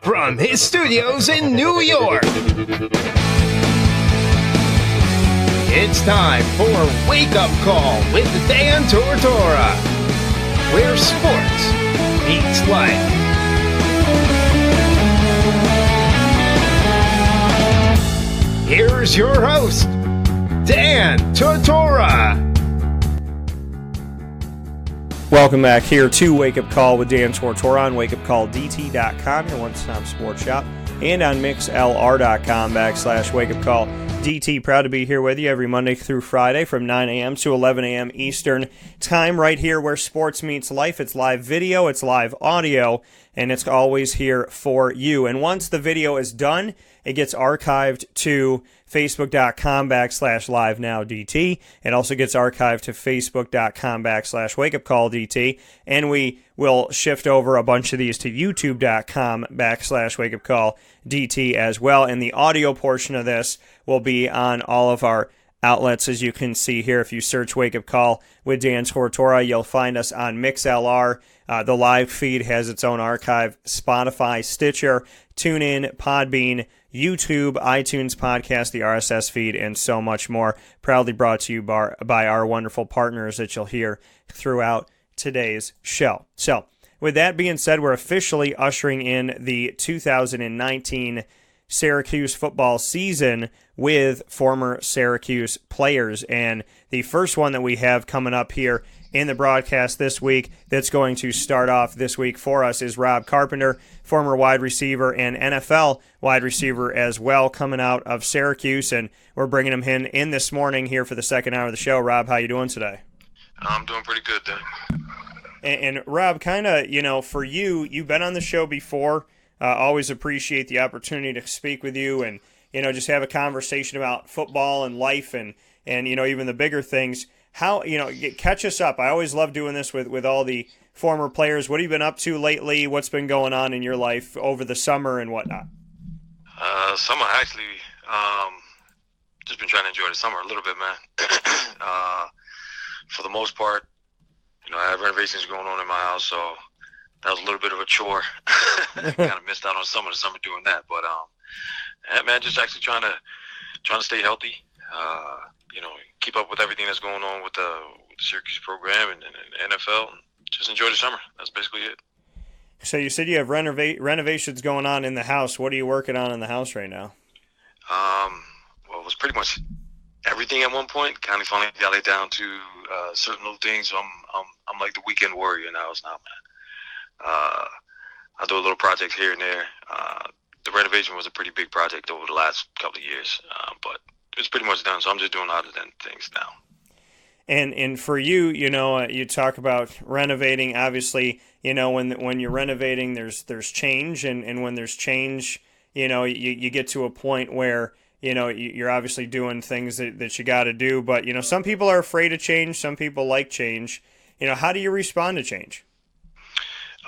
from his studios in New York, it's time for Wake Up Call with Dan Tortora, where sports meets life. Here's your host, Dan Tortora. Welcome back here to Wake Up Call with Dan Tortora on wakeupcalldt.com, your one-stop sports shop, and on mixlr.com/wakeupcalldt. Proud to be here with you every Monday through Friday from 9 a.m. to 11 a.m. Eastern Time, right here where sports meets life. It's live video, it's live audio, and it's always here for you. And once the video is done, it gets archived to facebook.com/livenowdt. It also gets archived to facebook.com/wakeupcalldt. And we will shift over a bunch of these to youtube.com/wakeupcalldt as well. And the audio portion of this will be on all of our outlets, as you can see here. If you search Wake Up Call with Dan Tortora, you'll find us on MixLR. The live feed has its own archive. Spotify, Stitcher, TuneIn, Podbean, YouTube, iTunes podcast, the RSS feed, and so much more. Proudly brought to you by our wonderful partners that you'll hear throughout today's show. So, with that being said, we're officially ushering in the 2019 Syracuse football season with former Syracuse players. And the first one that we have coming up here in the broadcast this week that's going to start off this week for us is Rob Carpenter, former wide receiver and NFL wide receiver as well, coming out of Syracuse, and we're bringing him in this morning here for the second hour of the show. Rob, how you doing today? I'm doing pretty good, Dan. And Rob, kind of, for you, you've been on the show before. Always appreciate the opportunity to speak with you and, just have a conversation about football and life and even the bigger things. How, catch us up. I always love doing this with all the former players. What have you been up to lately? What's been going on in your life over the summer and whatnot? Summer, actually, just been trying to enjoy the summer a little bit, man. For the most part, I have renovations going on in my house, so that was a little bit of a chore. Kind of missed out on some of the summer doing that, but yeah, man, just actually trying to stay healthy. Keep up with everything that's going on with the Syracuse program and NFL, and just enjoy the summer. That's basically it. So you said you have renovations going on in the house. What are you working on in the house right now? Well, it was pretty much everything at one point. Kind of finally got it down to certain little things. So I'm like the weekend warrior now. It's not, man. I do a little project here and there. The renovation was a pretty big project over the last couple of years, but it's pretty much done. So I'm just doing other than things now. And for you, you talk about renovating. Obviously, when you're renovating, there's change, and when there's change, you get to a point where you're obviously doing things that you got to do. But some people are afraid of change. Some people like change. How do you respond to change?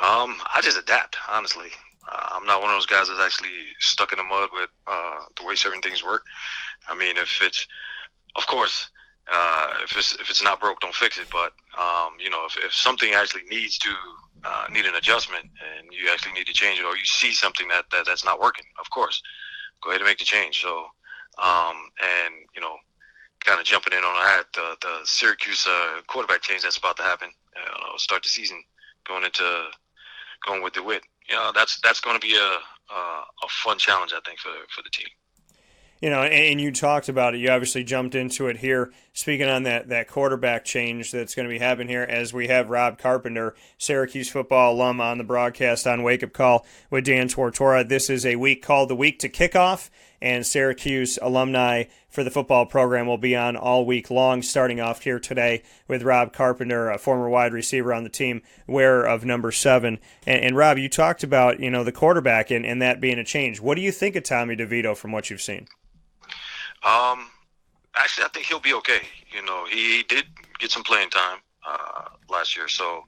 I just adapt, honestly. I'm not one of those guys that's actually stuck in the mud with the way certain things work. I mean, if it's not broke, don't fix it. But if something actually needs an adjustment, and you actually need to change it, or you see something that's not working, of course, go ahead and make the change. So, kind of jumping in on that, the Syracuse quarterback change that's about to happen, start the season, going with DeWitt. That's going to be a fun challenge, I think, for the team. And you talked about it. You obviously jumped into it here. Speaking on that quarterback change that's going to be happening here, as we have Rob Carpenter, Syracuse football alum, on the broadcast on Wake Up Call with Dan Tortora. This is a week called the Week to Kickoff, and Syracuse alumni for the football program will be on all week long, starting off here today with Rob Carpenter, a former wide receiver on the team, wearer of number 7. And Rob, you talked about the quarterback and that being a change. What do you think of Tommy DeVito from what you've seen? Actually, I think he'll be okay. He did get some playing time last year, so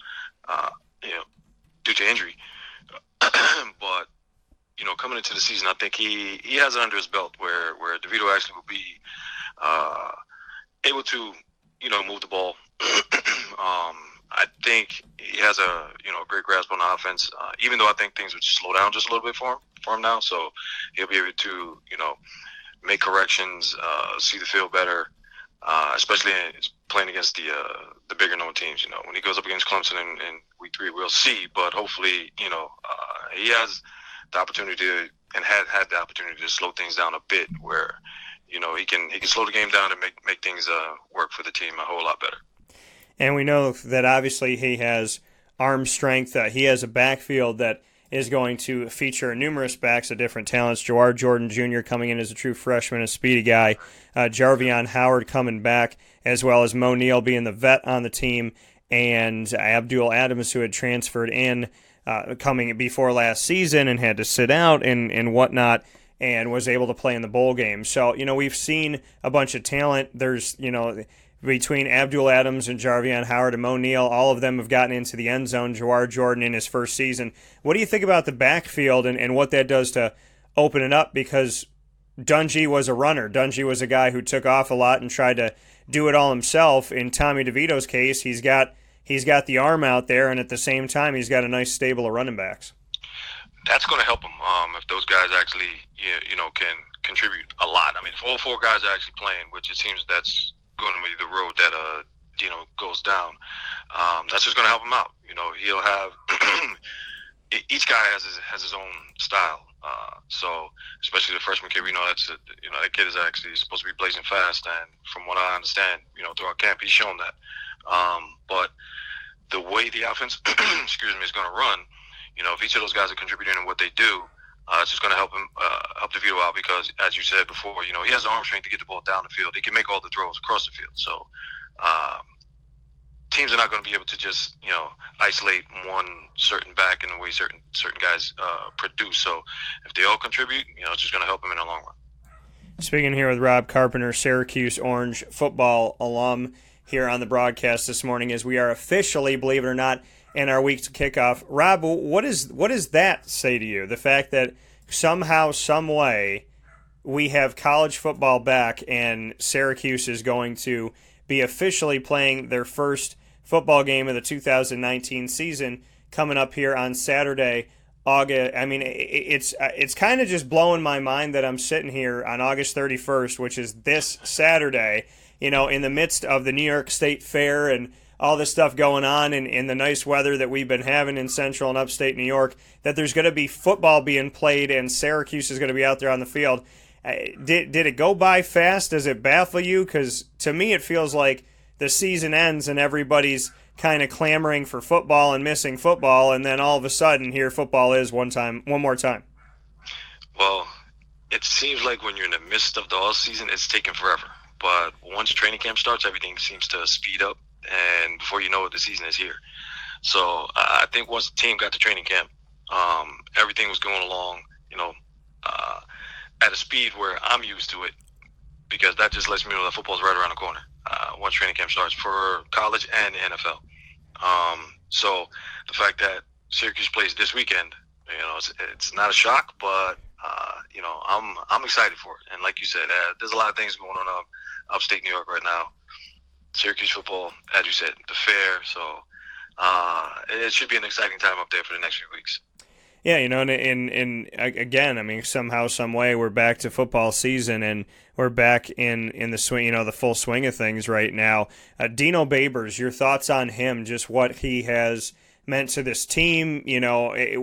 due to injury. But coming into the season, I think he has it under his belt where DeVito actually will be able to move the ball I think he has a great grasp on the offense. Even though I think things would slow down just a little bit for him now, so he'll be able to make corrections, see the field better, especially playing against the bigger known teams. When he goes up against Clemson in week 3, we'll see. But hopefully, he has the opportunity and had the opportunity to slow things down a bit, where he can slow the game down and make things work for the team a whole lot better. And we know that obviously he has arm strength. He has a backfield that is going to feature numerous backs of different talents. Jawar Jordan Jr. coming in as a true freshman, a speedy guy. Jarvion Howard coming back, as well as Mo Neal being the vet on the team, and Abdul Adams, who had transferred in coming before last season and had to sit out and whatnot, and was able to play in the bowl game. So, we've seen a bunch of talent. There's, between Abdul Adams and Jarvion Howard and Mo Neal, all of them have gotten into the end zone. Jawar Jordan in his first season. What do you think about the backfield and what that does to open it up? Because Dungy was a runner. Dungy was a guy who took off a lot and tried to do it all himself. In Tommy DeVito's case, he's got the arm out there, and at the same time, he's got a nice stable of running backs. That's going to help him if those guys actually can contribute a lot. I mean, if all 4 guys are actually playing, which it seems that's going to be the road that goes down. That's just going to help him out. He'll have each guy has his own style. So especially the freshman kid, that kid is actually supposed to be blazing fast, and from what I understand, throughout camp, he's shown that. But the way the offense, is going to run, if each of those guys are contributing in what they do, it's just going to help him, help DeVito out, because, as you said before, he has the arm strength to get the ball down the field. He can make all the throws across the field. So teams are not going to be able to just, isolate one certain back in the way certain guys produce. So if they all contribute, it's just going to help him in the long run. Speaking here with Rob Carpenter, Syracuse Orange football alum, here on the broadcast this morning, as we are officially, believe it or not, in our week's kickoff. Rob, what does that say to you? The fact that somehow, some way, we have college football back, and Syracuse is going to be officially playing their first football game of the 2019 season coming up here on Saturday, August. I mean, it's kind of just blowing my mind that I'm sitting here on August 31st, which is this Saturday, in the midst of the New York State Fair and all this stuff going on in the nice weather that we've been having in central and upstate New York, that there's going to be football being played and Syracuse is going to be out there on the field. Did it go by fast? Does it baffle you? Because to me it feels like the season ends and everybody's kind of clamoring for football and missing football, and then all of a sudden here football is one more time. Well, it seems like when you're in the midst of the all season, it's taking forever. But once training camp starts, everything seems to speed up, and before you know it, the season is here. So I think once the team got to training camp, everything was going along, at a speed where I'm used to it, because that just lets me know that football's right around the corner once training camp starts for college and the NFL. So the fact that Syracuse plays this weekend, it's not a shock, but I'm excited for it. And like you said, there's a lot of things going on upstate New York right now. Syracuse football, as you said, the fair. So it should be an exciting time up there for the next few weeks. Yeah, and again, I mean, somehow, some way, we're back to football season, and we're back in the swing, the full swing of things right now. Dino Babers, your thoughts on him, just what he has meant to this team,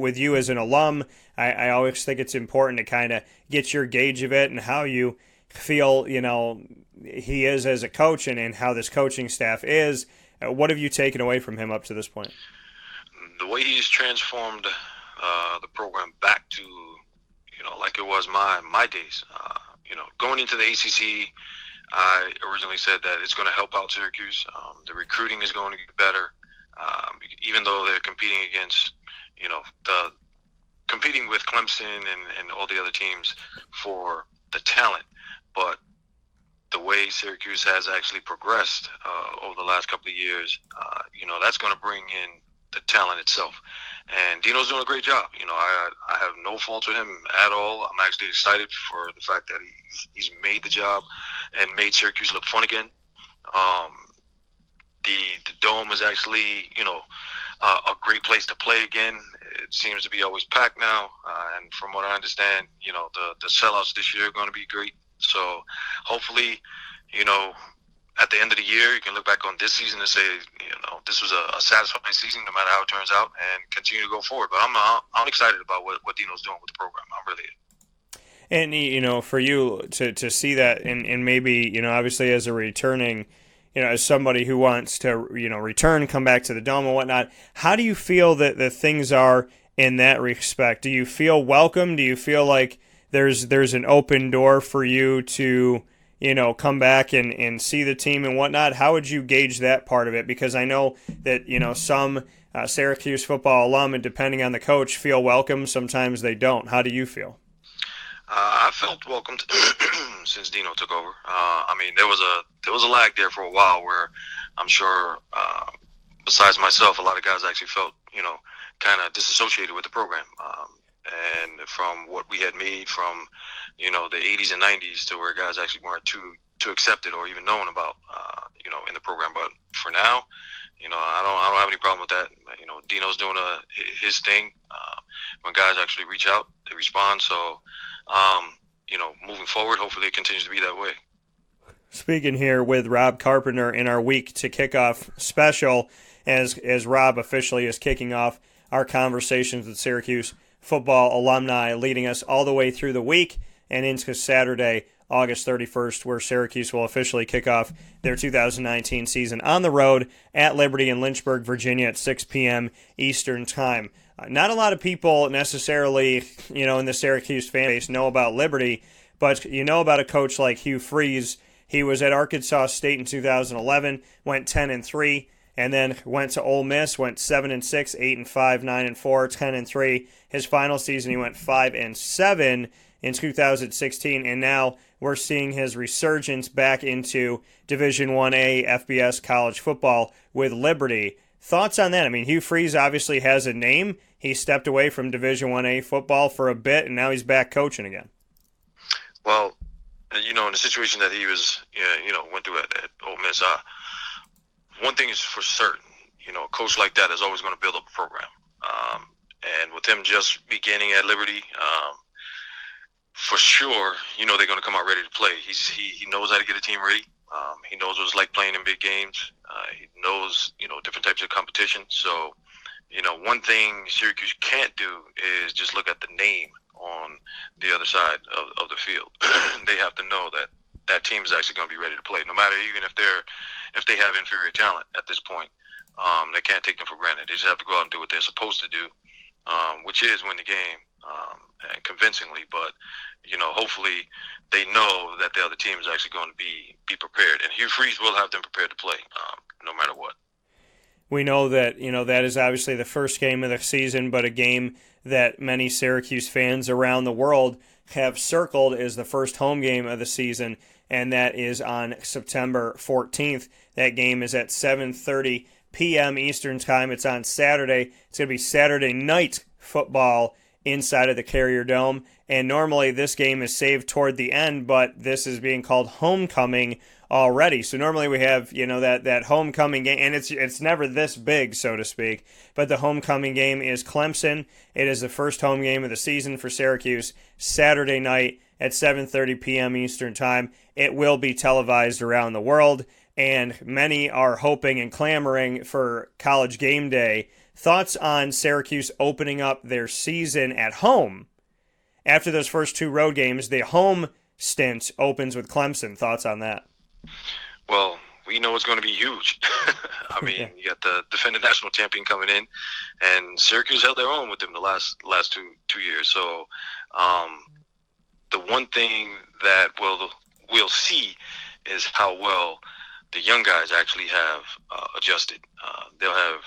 with you as an alum. I always think it's important to kind of get your gauge of it and how you feel, he is as a coach and how this coaching staff is. What have you taken away from him up to this point? The way he's transformed the program back to, like it was my days. Going into the ACC, I originally said that it's going to help out Syracuse. The recruiting is going to get better, even though they're competing against, competing with Clemson and all the other teams for the talent. But the way Syracuse has actually progressed over the last couple of years, that's going to bring in the talent itself. And Dino's doing a great job. I have no fault with him at all. I'm actually excited for the fact that he's made the job and made Syracuse look fun again. the dome is actually, a great place to play again. It seems to be always packed now, and from what I understand, the sellouts this year are going to be great. So hopefully, at the end of the year, you can look back on this season and say, this was a satisfying season, no matter how it turns out, and continue to go forward. But I'm excited about what Dino's doing with the program. I'm really. And for you to see that, and maybe obviously as a returning, as somebody who wants to return, come back to the dome and whatnot, how do you feel that the things are in that respect? Do you feel welcome? Do you feel like there's an open door for you to come back and see the team and whatnot? How would you gauge that part of it? Because I know that, some Syracuse football alum, and depending on the coach, feel welcome. Sometimes they don't. How do you feel? I felt welcomed since Dino took over. There was a lag there for a while where I'm sure, besides myself, a lot of guys actually felt, kind of disassociated with the program. And from what we had made from, the 80s and 90s to where guys actually weren't too accepted or even known about, in the program. But for now, I don't have any problem with that. Dino's doing his thing. When guys actually reach out, they respond. So, moving forward, hopefully it continues to be that way. Speaking here with Rob Carpenter in our week to kickoff special, as Rob officially is kicking off our conversations with Syracuse football alumni, leading us all the way through the week and into Saturday, August 31st, where Syracuse will officially kick off their 2019 season on the road at Liberty in Lynchburg, Virginia at 6 p.m. Eastern Time. Not a lot of people necessarily, in the Syracuse fan base know about Liberty, but about a coach like Hugh Freeze. He was at Arkansas State in 2011, went 10-3, and then went to Ole Miss, went 7-6, 8-5, 9-4, 10-3. His final season, he went 5-7 in 2016, and now we're seeing his resurgence back into Division 1A FBS college football with Liberty. Thoughts on that? Hugh Freeze obviously has a name. He stepped away from Division 1A football for a bit, and now he's back coaching again. Well, in the situation that he was, went through at Ole Miss, one thing is for certain, a coach like that is always going to build up a program. And with him just beginning at Liberty, for sure, they're going to come out ready to play. He knows how to get a team ready. He knows what it's like playing in big games. He knows, different types of competition. So, one thing Syracuse can't do is just look at the name on the other side of the field. They have to know that team is actually going to be ready to play, no matter even if they have inferior talent at this point. They can't take them for granted. They just have to go out and do what they're supposed to do, which is win the game, and convincingly. But hopefully they know that the other team is actually going to be prepared, and Hugh Freeze will have them prepared to play, no matter what. We know that that is obviously the first game of the season, but a game that many Syracuse fans around the world have circled as the first home game of the season, and that is on September 14th. That game is at 7:30 p.m. Eastern Time. It's on Saturday. It's going to be Saturday night football inside of the Carrier Dome, and normally this game is saved toward the end, but this is being called homecoming already. So normally we have, that homecoming game, and it's never this big, so to speak, but the homecoming game is Clemson. It is the first home game of the season for Syracuse, Saturday night at 7:30 p.m. Eastern Time. It will be televised around the world, and many are hoping and clamoring for College Game Day. Thoughts on Syracuse opening up their season at home? After those first two road games, the home stint opens with Clemson. Thoughts on that? Well, we know it's going to be huge. You got the defending national champion coming in, and Syracuse held their own with them the last two years. So the one thing that we'll see is how well the young guys actually have adjusted. They'll have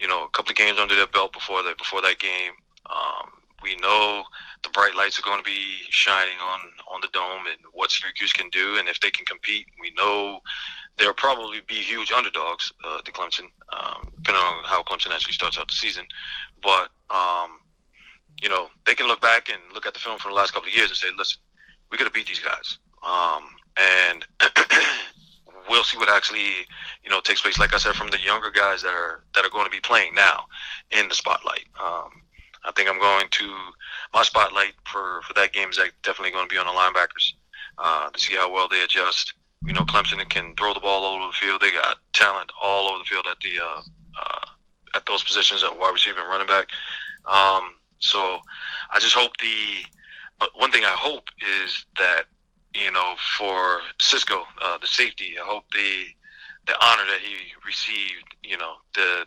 a couple of games under their belt before that game. We know the bright lights are going to be shining on the dome and what Syracuse can do, and if they can compete, we know they'll probably be huge underdogs to Clemson, depending on how Clemson actually starts out the season. But they can look back and look at the film from the last couple of years and say, listen, we got to beat these guys. And we'll see what actually, takes place. Like I said, from the younger guys that are going to be playing now in the spotlight. I think my spotlight for that game is definitely going to be on the linebackers to see how well they adjust. Clemson can throw the ball all over the field. They got talent all over the field at those positions at wide receiver and running back. So I just hope one thing I hope is that, for Cisco, the safety, I hope the honor that he received,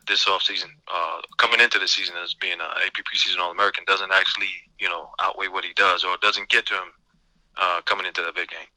this offseason, coming into the season as being an AP preseason All-American doesn't actually, outweigh what he does, or it doesn't get to him coming into the big game.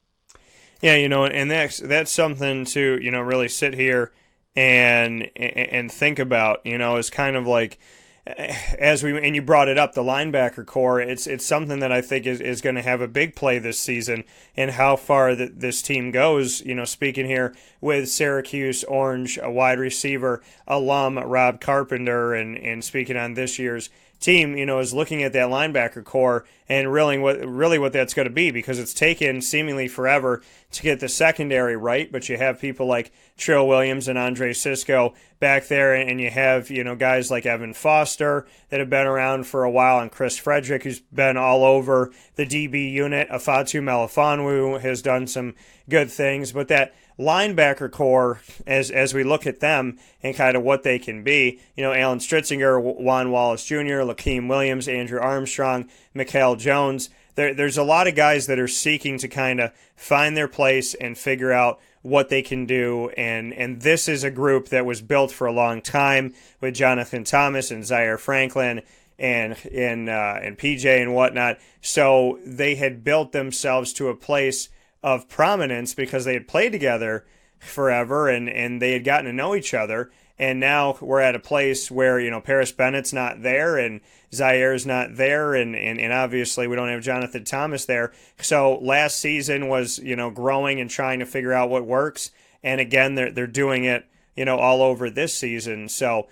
Yeah, and that's something to, really sit here and think about, is kind of like, and you brought it up, the linebacker core, it's something that I think is going to have a big play this season and how far this team goes. Speaking here with Syracuse Orange, a wide receiver alum, Rob Carpenter, and speaking on this year's team, is looking at that linebacker core and really what that's going to be, because it's taken seemingly forever to get the secondary right, but you have people like Trill Williams and Andre Cisco back there, and you have, guys like Evan Foster that have been around for a while, and Chris Frederick, who's been all over the DB unit. Afatu Melifonwu has done some good things, but that linebacker core, as we look at them and kind of what they can be, Alan Stritzinger, Juan Wallace Jr., Lakeem Williams, Andrew Armstrong, Mikael Jones, there's a lot of guys that are seeking to kind of find their place and figure out what they can do, and this is a group that was built for a long time with Jonathan Thomas and Zaire Franklin and PJ and whatnot. So they had built themselves to a place of prominence because they had played together forever and they had gotten to know each other. And now we're at a place where, Paris Bennett's not there and Zaire's not there, and obviously we don't have Jonathan Thomas there. So last season was, growing and trying to figure out what works. And again, they're doing it, all over this season. So,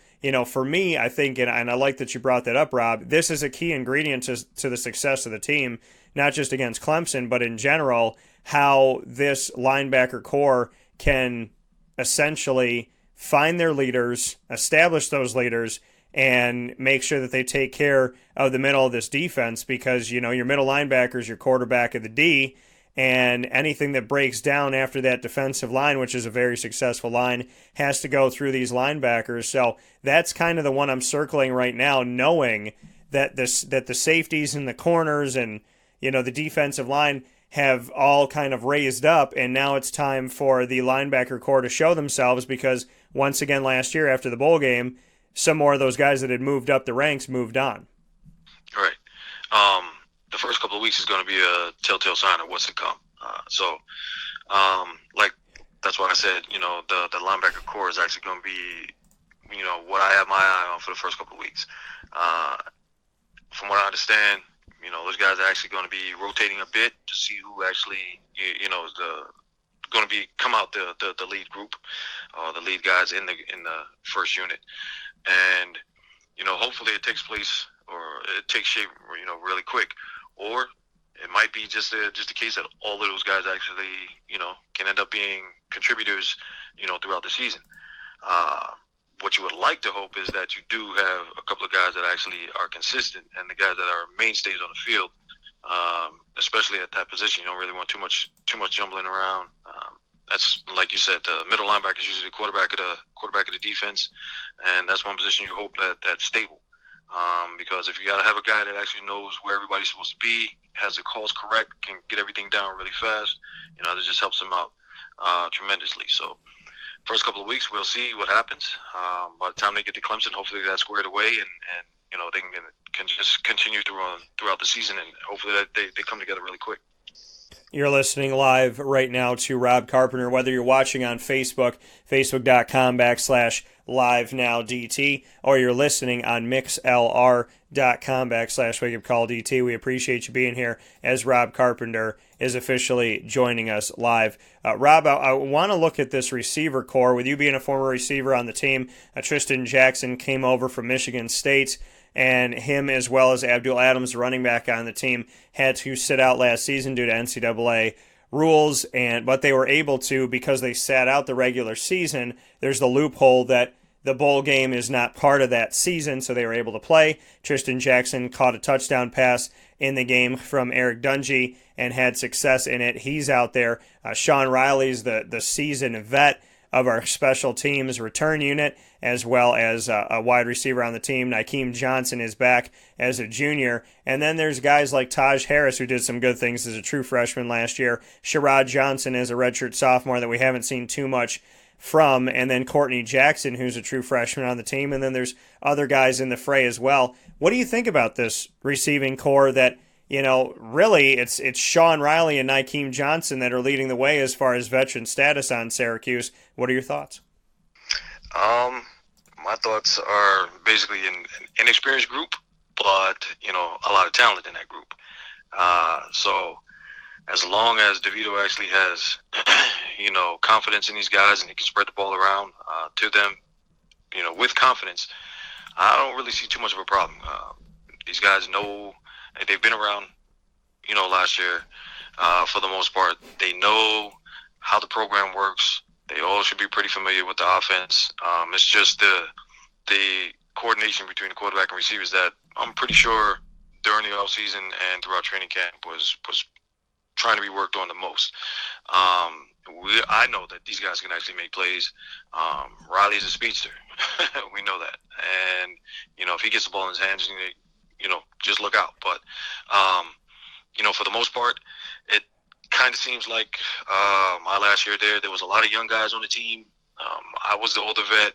for me, I think, and I like that you brought that up, Rob, this is a key ingredient to the success of the team, not just against Clemson, but in general, how this linebacker core can essentially find their leaders, establish those leaders, and make sure that they take care of the middle of this defense, because, your middle linebacker is your quarterback of the D, and anything that breaks down after that defensive line, which is a very successful line, has to go through these linebackers. So that's kind of the one I'm circling right now, knowing that the safeties and the corners and, the defensive line have all kind of raised up, and now it's time for the linebacker core to show themselves, because once again last year after the bowl game, some more of those guys that had moved up the ranks moved on. Right. The first couple of weeks is going to be a telltale sign of what's to come. That's why I said, the linebacker core is actually going to be, what I have my eye on for the first couple of weeks. From what I understand, those guys are actually going to be rotating a bit to see who actually, is going to come out the lead group, the lead guys in the first unit, and hopefully it takes place or it takes shape, really quick, or it might be just a case that all of those guys actually, can end up being contributors, throughout the season. What you would like to hope is that you do have a couple of guys that actually are consistent, and the guys that are mainstays on the field, especially at that position. You don't really want too much jumbling around. That's, like you said, the middle linebacker is usually the quarterback of the defense, and that's one position you hope that's stable. Because if you got to have a guy that actually knows where everybody's supposed to be, has the calls correct, can get everything down really fast, that just helps them out tremendously. So first couple of weeks, we'll see what happens. By the time they get to Clemson, hopefully that's squared away, and they can just continue throughout the season, and hopefully that they come together really quick. You're listening live right now to Rob Carpenter, whether you're watching on Facebook, facebook.com/livenowdt, or you're listening on mixlr.com/wakeupcalldt. We appreciate you being here as Rob Carpenter is officially joining us live. Rob, I want to look at this receiver core. With you being a former receiver on the team, Tristan Jackson came over from Michigan State, and him as well as Abdul Adams, the running back on the team, had to sit out last season due to NCAA rules, but they were able to, because they sat out the regular season. There's the loophole that the bowl game is not part of that season, so they were able to play. Tristan Jackson caught a touchdown pass in the game from Eric Dungy and had success in it. He's out there. Sean Riley's the seasoned vet of our special teams return unit, as well as a wide receiver on the team. Nykeem Johnson is back as a junior. And then there's guys like Taj Harris, who did some good things as a true freshman last year. Sherrod Johnson is a redshirt sophomore that we haven't seen too much from, and then Courtney Jackson, who's a true freshman on the team, and then there's other guys in the fray as well. What do you think about this receiving core that, really it's Sean Riley and Nykeem Johnson that are leading the way as far as veteran status on Syracuse? What are your thoughts? My thoughts are basically an inexperienced group, but, a lot of talent in that group. So as long as DeVito actually has, confidence in these guys and he can spread the ball around to them, with confidence, I don't really see too much of a problem. These guys know, they've been around, last year for the most part. They know how the program works. They all should be pretty familiar with the offense. It's just the coordination between the quarterback and receivers that I'm pretty sure during the offseason and throughout training camp was trying to be worked on the most. I know that these guys can actually make plays. Riley's a speedster. We know that. And, if he gets the ball in his hands, just look out. But, for the most part, it kind of seems like my last year there was a lot of young guys on the team. I was the older vet,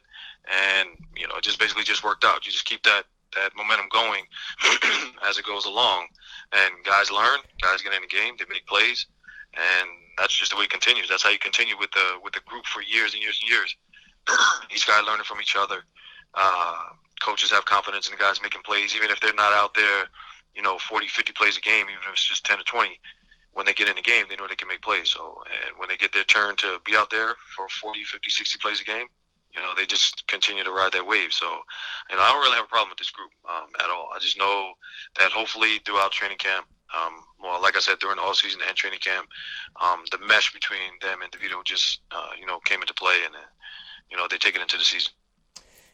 and, it just basically just worked out. You just keep that momentum going as it goes along, and guys learn, guys get in the game, they make plays, and that's just the way it continues. That's how you continue with the group for years and years and years. Each guy learning from each other. Coaches have confidence in the guys making plays, even if they're not out there, 40, 50 plays a game, even if it's just 10 or 20. When they get in the game, they know they can make plays. So, and when they get their turn to be out there for 40, 50, 60 plays a game, they just continue to ride that wave. So, I don't really have a problem with this group at all. I just know that hopefully throughout training camp, like I said, during the offseason and training camp, the mesh between them and DeVito just, came into play, and, they take it into the season.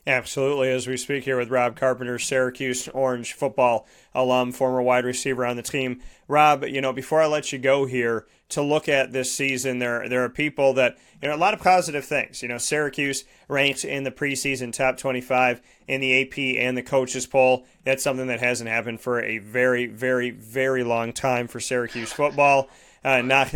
Absolutely. As we speak here with Rob Carpenter, Syracuse Orange football alum, former wide receiver on the team. Rob, before I let you go here, to look at this season, there are people that, a lot of positive things. Syracuse ranked in the preseason top 25 in the AP and the coaches poll. That's something that hasn't happened for a very, very, very long time for Syracuse football. Not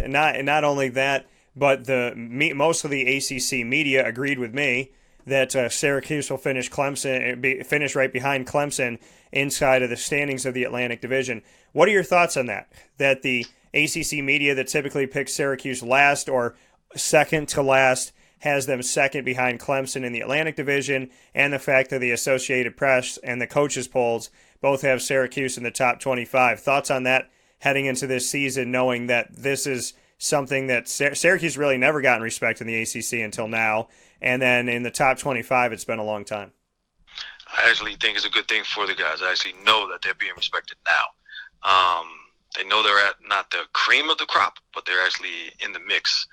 only that, but most of the ACC media agreed with me that Syracuse will finish right behind Clemson inside of the standings of the Atlantic Division. What are your thoughts on that? That the ACC media that typically picks Syracuse last or second to last has them second behind Clemson in the Atlantic Division, and the fact that the Associated Press and the coaches polls both have Syracuse in the top 25. Thoughts on that heading into this season, knowing that this is something that Syracuse really never gotten respect in the ACC until now, and then in the top 25, it's been a long time. I actually think it's a good thing for the guys. I actually know that they're being respected now. They know they're at not the cream of the crop, but they're actually in the mix.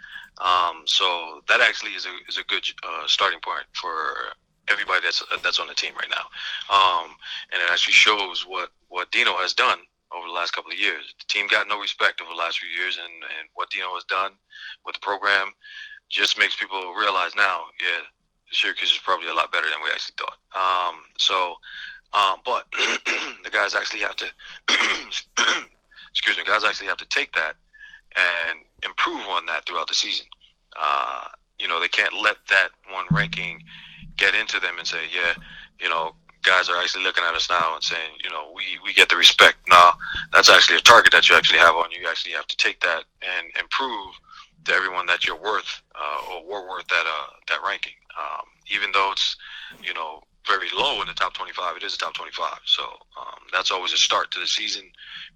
So that actually is a good starting point for everybody that's on the team right now. And it actually shows what Dino has done over the last couple of years. The team got no respect over the last few years, and what Dino has done with the program just makes people realize now, Syracuse is probably a lot better than we actually thought. But the guys actually have to, guys actually have to take that and improve on that throughout the season. They can't let that one ranking get into them and say, guys are actually looking at us now and saying, we get the respect. No, that's actually a target that you actually have on you. You actually have to take that and improve to everyone that you're worth or were worth that ranking. Even though it's, very low in the top 25, it is a top 25. So that's always a start to the season.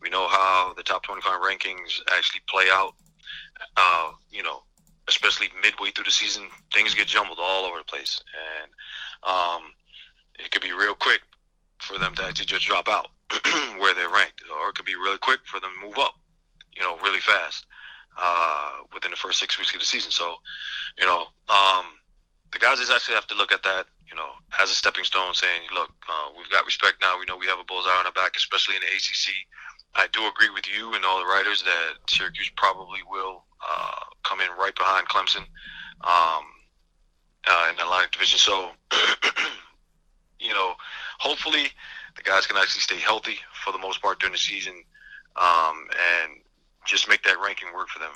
We know how the top 25 rankings actually play out. Especially midway through the season, things get jumbled all over the place. And it could be real quick for them to actually just drop out where they're ranked, or it could be really quick for them to move up, really fast. within the first 6 weeks of the season. So, the guys just actually have to look at that, as a stepping stone, saying, look, we've got respect now. We know we have a bullseye on our back, especially in the ACC. I do agree with you and all the writers that Syracuse probably will come in right behind Clemson in the Atlantic Division. So, hopefully the guys can actually stay healthy for the most part during the season and just make that ranking work for them.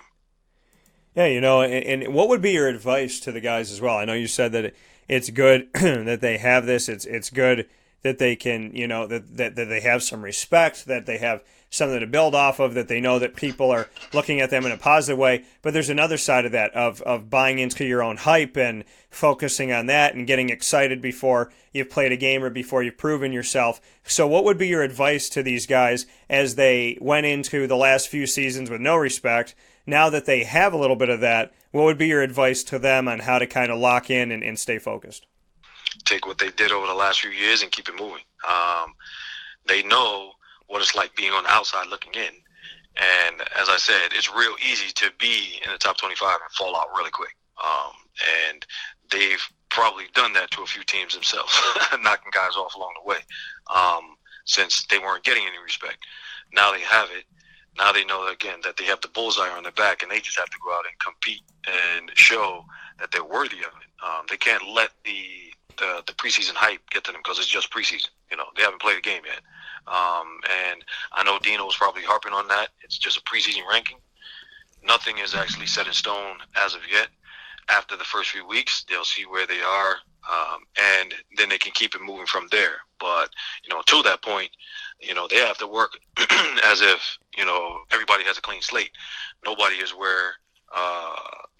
Yeah, and what would be your advice to the guys as well? I know you said that it's good that they have this. It's good that they can, that they have some respect, that they have something to build off of, that they know that people are looking at them in a positive way. But there's another side of that, of buying into your own hype and focusing on that and getting excited before you've played a game or before you've proven yourself. So what would be your advice to these guys as they went into the last few seasons with no respect? Now that they have a little bit of that, what would be your advice to them on how to kind of lock in and stay focused? Take what they did over the last few years and keep it moving. They know what it's like being on the outside looking in. And as I said, it's real easy to be in the top 25 and fall out really quick. And they've probably done that to a few teams themselves, knocking guys off along the way, since they weren't getting any respect. Now they have it. Now they know, again, that they have the bullseye on their back, and they just have to go out and compete and show that they're worthy of it. They can't let the preseason hype get to them because it's just preseason. They haven't played a game yet. And I know Dino was probably harping on that. It's just a preseason ranking. Nothing is actually set in stone as of yet. After the first few weeks, they'll see where they are, and then they can keep it moving from there. But, until that point, they have to work as if, everybody has a clean slate. Nobody is where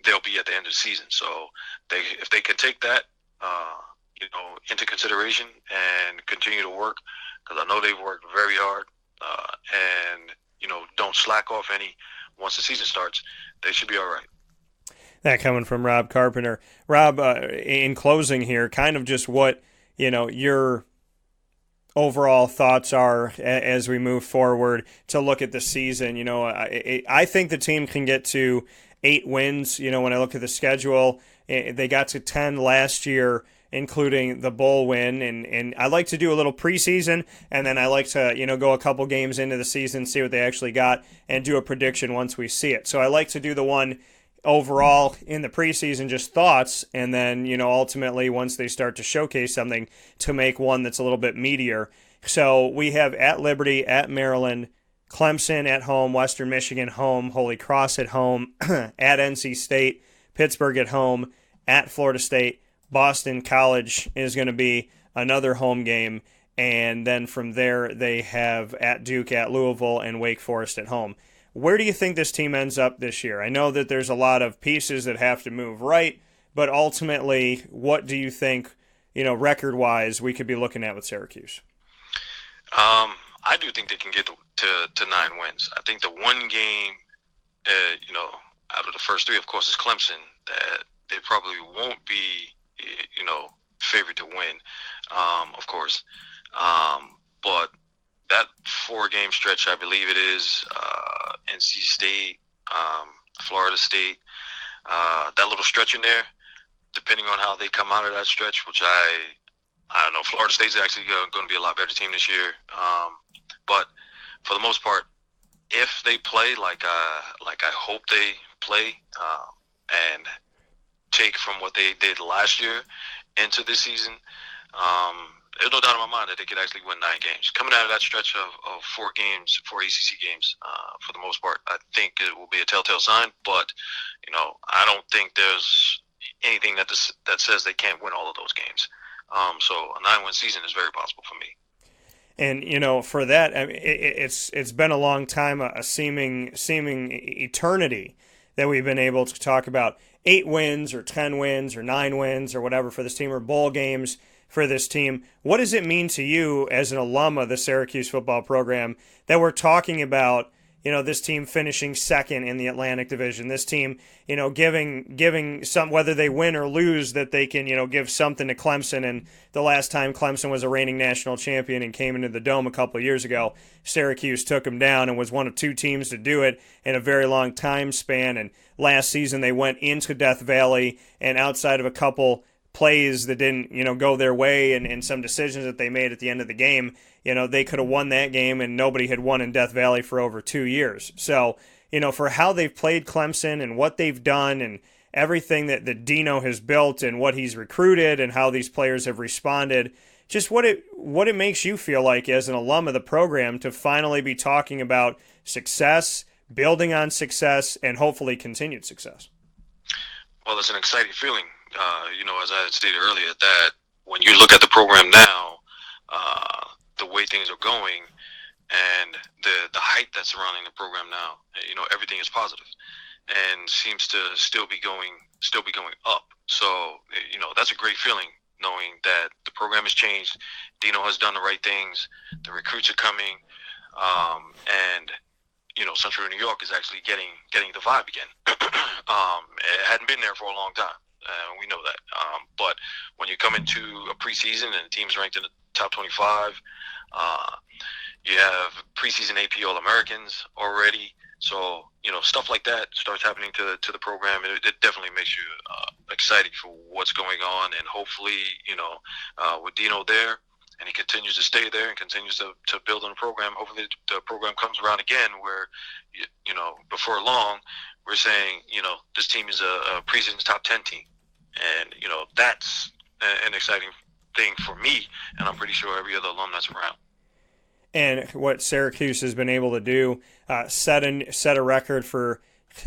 they'll be at the end of the season. So if they can take that, into consideration and continue to work, because I know they've worked very hard, and, don't slack off any once the season starts, they should be all right. That coming from Rob Carpenter. Rob, in closing here, kind of just what, your overall thoughts are as we move forward to look at the season. I think the team can get to 8 wins. When I look at the schedule, they got to 10 last year, including the bowl win. And I like to do a little preseason, and then I like to, go a couple games into the season, see what they actually got, and do a prediction once we see it. So I like to do the one overall in the preseason, just thoughts, and then, ultimately once they start to showcase something, to make one that's a little bit meatier. So we have at Liberty, at Maryland, Clemson at home, Western Michigan home, Holy Cross at home, at NC State, Pittsburgh at home, at Florida State, Boston College is going to be another home game, and then from there they have at Duke, at Louisville, and Wake Forest at home. Where do you think this team ends up this year? I know that there's a lot of pieces that have to move right, but ultimately, what do you think, record-wise, we could be looking at with Syracuse? I do think they can get to 9 wins. I think the one game, out of the first 3, of course, is Clemson, that they probably won't be, favored to win, of course. But that 4-game stretch, I believe it is, NC State, Florida State, that little stretch in there, depending on how they come out of that stretch, which I don't know. Florida State's actually going to be a lot better team this year. But for the most part, if they play like I hope they play, and take from what they did last year into this season, there's no doubt in my mind that they could actually win 9 games. Coming out of that stretch of 4 games, 4 ACC games, for the most part, I think it will be a telltale sign. But, I don't think there's anything that says they can't win all of those games. So a 9-win season is very possible for me. And, for that, I mean, it's been a long time, a seeming eternity that we've been able to talk about 8 wins or 10 wins or 9 wins or whatever for this team, or bowl games for this team. What does it mean to you as an alum of the Syracuse football program that we're talking about, this team finishing second in the Atlantic Division, this team, giving some, whether they win or lose, that they can, give something to Clemson. And the last time Clemson was a reigning national champion and came into the Dome a couple of years ago, Syracuse took them down and was one of 2 teams to do it in a very long time span. And last season they went into Death Valley, and outside of a couple plays that didn't, go their way, and some decisions that they made at the end of the game, they could have won that game, and nobody had won in Death Valley for over 2 years. So, for how they've played Clemson and what they've done and everything that Dino has built and what he's recruited and how these players have responded, just what it makes you feel like as an alum of the program to finally be talking about success, building on success, and hopefully continued success. Well, it's an exciting feeling. As I had stated earlier, that when you look at the program now, the way things are going, and the hype that's surrounding the program now, everything is positive, and seems to still be going up. So, that's a great feeling, knowing that the program has changed. Dino has done the right things. The recruits are coming, and Central New York is actually getting the vibe again. It hadn't been there for a long time. We know that. But when you come into a preseason and the team's ranked in the top 25, you have preseason AP All-Americans already. So, stuff like that starts happening to the program. It definitely makes you excited for what's going on. And hopefully, with Dino there, and he continues to stay there and continues to build on the program, hopefully the program comes around again where, before long, we're saying, this team is a preseason's top 10 team. And, that's an exciting thing for me, and I'm pretty sure every other alum that's around. And what Syracuse has been able to do, set a record for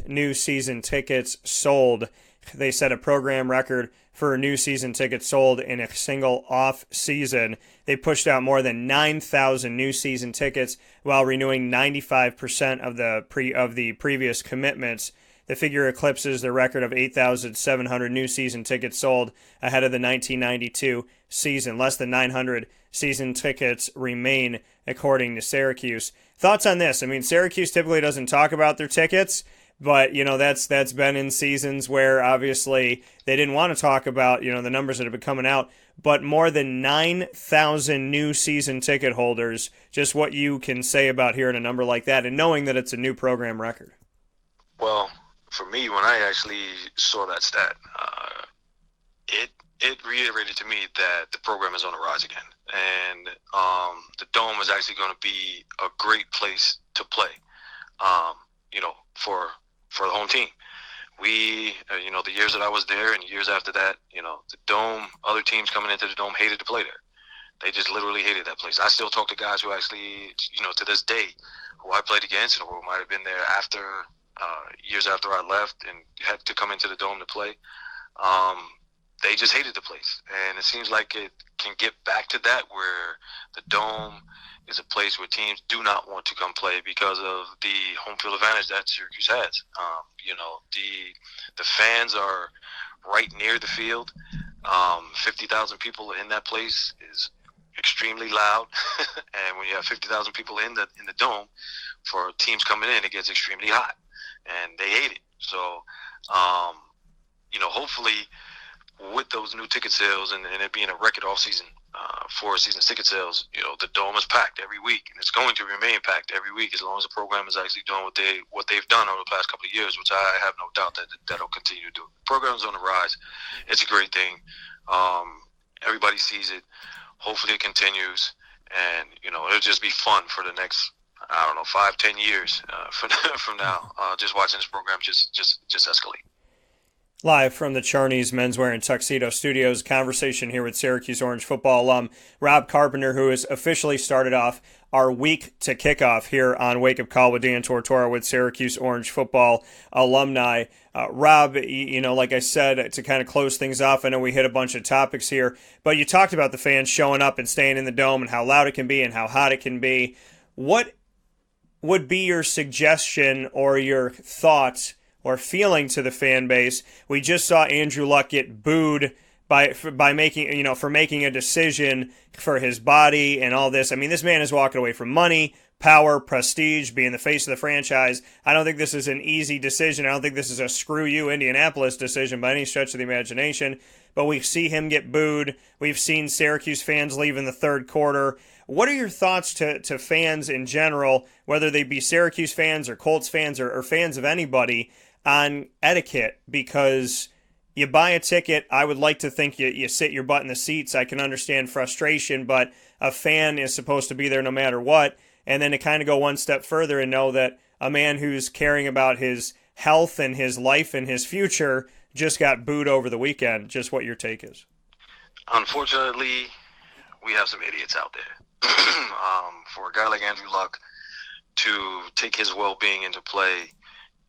new season tickets sold. They set a program record for new season tickets sold in a single off season. They pushed out more than 9,000 new season tickets while renewing 95% of the previous commitments. The figure eclipses the record of 8,700 new season tickets sold ahead of the 1992 season. Less than 900 season tickets remain, according to Syracuse. Thoughts on this? I mean, Syracuse typically doesn't talk about their tickets, but, that's been in seasons where obviously they didn't want to talk about, the numbers that have been coming out, but more than 9,000 new season ticket holders, just what you can say about hearing a number like that and knowing that it's a new program record. Well, for me, when I actually saw that stat, it reiterated to me that the program is on the rise again. And the Dome is actually going to be a great place to play, for the home team. We, the years that I was there and years after that, the Dome, other teams coming into the Dome hated to play there. They just literally hated that place. I still talk to guys who actually, to this day, who I played against and who might have been there after years after I left and had to come into the Dome to play. They just hated the place. And it seems like it can get back to that, where the Dome is a place where teams do not want to come play because of the home field advantage that Syracuse has. The fans are right near the field. 50,000 people in that place is extremely loud. And when you have 50,000 people in the Dome, for teams coming in, it gets extremely hot. And they hate it. So, hopefully with those new ticket sales and it being a record off season for season ticket sales, the Dome is packed every week, and it's going to remain packed every week as long as the program is actually doing what they've done over the past couple of years, which I have no doubt that'll continue to do. The program's on the rise. It's a great thing. Everybody sees it. Hopefully it continues, and it'll just be fun for the next 5-10 years from now. Just watching this program just escalate. Live from the Charney's Menswear and Tuxedo Studios, conversation here with Syracuse Orange football alum Rob Carpenter, who has officially started off our week to kickoff here on Wake Up Call with Dan Tortora with Syracuse Orange football alumni. Rob, like I said, to kind of close things off, I know we hit a bunch of topics here, but you talked about the fans showing up and staying in the Dome and how loud it can be and how hot it can be. What would be your suggestion or your thoughts or feeling to the fan base? We just saw Andrew Luck get booed by making, for making a decision for his body and all this. I mean, this man is walking away from money, power, prestige, being the face of the franchise. I don't think this is an easy decision. I don't think this is a screw you Indianapolis decision by any stretch of the imagination. But we see him get booed. We've seen Syracuse fans leave in the third quarter. What are your thoughts to fans in general, whether they be Syracuse fans or Colts fans or fans of anybody, on etiquette? Because you buy a ticket, I would like to think you sit your butt in the seats. I can understand frustration, but a fan is supposed to be there no matter what. And then to kind of go one step further and know that a man who's caring about his health and his life and his future just got booed over the weekend. Just what your take is. Unfortunately, we have some idiots out there. For a guy like Andrew Luck to take his well-being into play,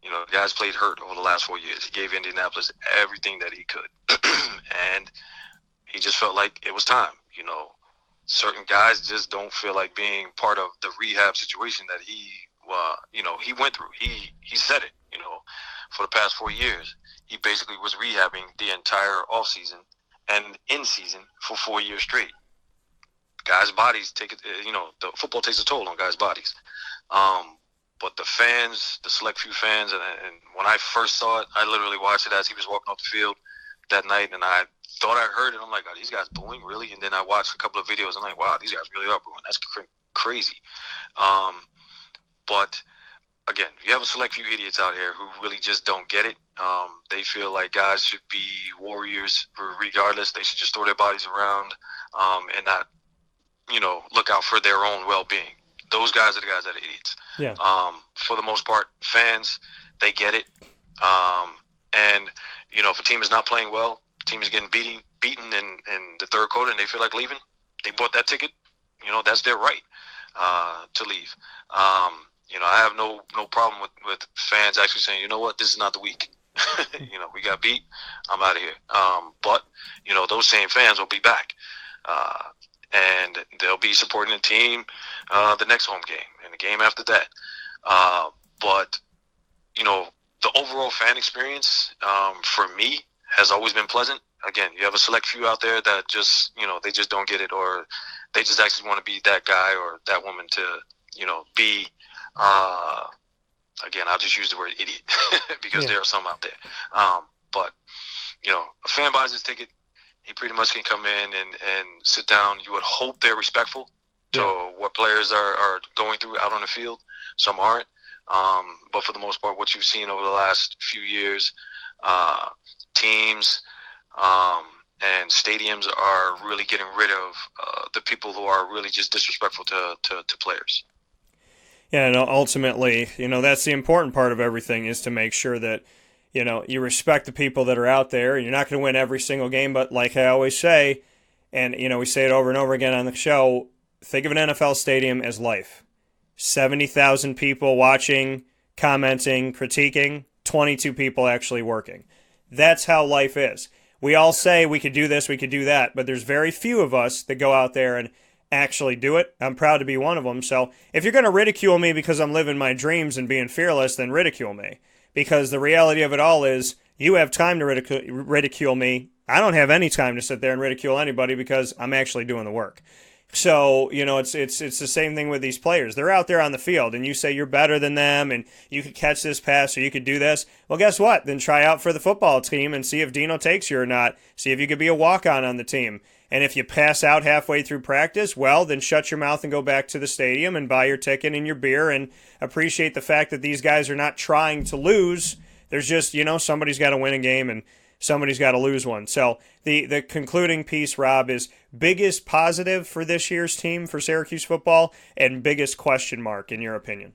the guy's played hurt over the last 4 years. He gave Indianapolis everything that he could. And he just felt like it was time. Certain guys just don't feel like being part of the rehab situation that he went through. He said it, for the past 4 years. He basically was rehabbing the entire offseason and in season for 4 years straight. Guys' bodies take it, the football takes a toll on guys' bodies. But the fans, the select few fans, and when I first saw it, I literally watched it as he was walking off the field that night, and I thought I heard it. I'm like, oh, these guys booing, really? And then I watched a couple of videos. I'm like, wow, these guys really are booing. That's crazy. But again, you have a select few idiots out here who really just don't get it. They feel like guys should be warriors regardless. They should just throw their bodies around and not, look out for their own well-being. Those guys are the guys that are idiots. Yeah. For the most part, fans, they get it. And, if a team is not playing well, team is getting beaten in the third quarter and they feel like leaving, they bought that ticket. That's their right to leave. I have no problem with fans actually saying, you know what, this is not the week. We got beat. I'm out of here. But those same fans will be back. And they'll be supporting the team the next home game and the game after that. But, the overall fan experience for me has always been pleasant. Again, you have a select few out there that just, they just don't get it, or they just actually want to be that guy or that woman to, be, again, I'll just use the word idiot because there are some out there. But, a fan buys his ticket. He pretty much can come in and sit down. You would hope they're respectful to what players are going through out on the field. Some aren't. But for the most part, what you've seen over the last few years, teams and stadiums are really getting rid of the people who are really just disrespectful to players. Yeah, and ultimately, that's the important part of everything, is to make sure that, you respect the people that are out there. You're not going to win every single game, but like I always say, and, we say it over and over again on the show, think of an NFL stadium as life. 70,000 people watching, commenting, critiquing, 22 people actually working. That's how life is. We all say we could do this, we could do that, but there's very few of us that go out there and actually do it. I'm proud to be one of them. So if you're going to ridicule me because I'm living my dreams and being fearless, then ridicule me. Because the reality of it all is, you have time to ridicule me. I don't have any time to sit there and ridicule anybody because I'm actually doing the work. So, it's the same thing with these players. They're out there on the field, and you say you're better than them, and you could catch this pass, or you could do this. Well, guess what? Then try out for the football team and see if Dino takes you or not. See if you could be a walk-on on the team. And if you pass out halfway through practice, well, then shut your mouth and go back to the stadium and buy your ticket and your beer and appreciate the fact that these guys are not trying to lose. There's just, somebody's got to win a game and somebody's got to lose one. So the concluding piece, Rob, is biggest positive for this year's team for Syracuse football and biggest question mark, in your opinion?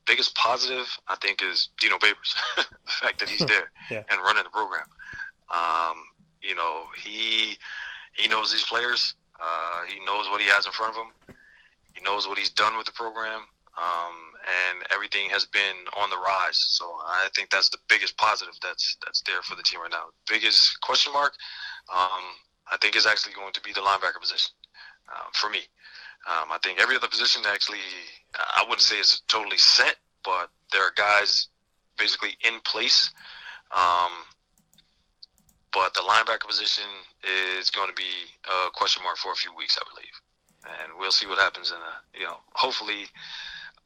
Biggest positive, I think, is Dino Babers. The fact that he's there and running the program. He knows these players. He knows what he has in front of him. He knows what he's done with the program. And everything has been on the rise. So I think that's the biggest positive that's there for the team right now. Biggest question mark, I think, is actually going to be the linebacker position for me. I think every other position actually, I wouldn't say is totally set, but there are guys basically in place. But the linebacker position is going to be a question mark for a few weeks, I believe. And we'll see what happens hopefully,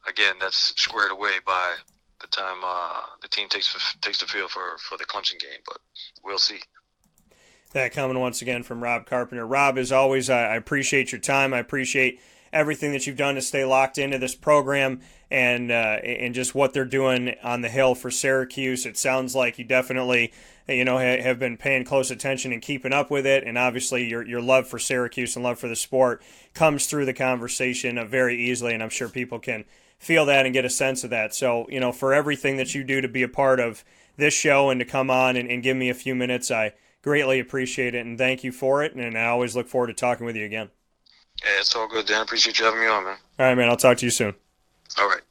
again, that's squared away by the time the team takes the field for the Clemson game. But we'll see. That coming once again from Rob Carpenter. Rob, as always, I appreciate your time. I appreciate everything that you've done to stay locked into this program and just what they're doing on the Hill for Syracuse. It sounds like you definitely have been paying close attention and keeping up with it, and obviously your love for Syracuse and love for the sport comes through the conversation very easily, and I'm sure people can feel that and get a sense of that. So, for everything that you do to be a part of this show and to come on and give me a few minutes, I greatly appreciate it, and thank you for it, and I always look forward to talking with you again. Yeah, it's all good, Dan. Appreciate you having me on, man. All right, man. I'll talk to you soon. All right.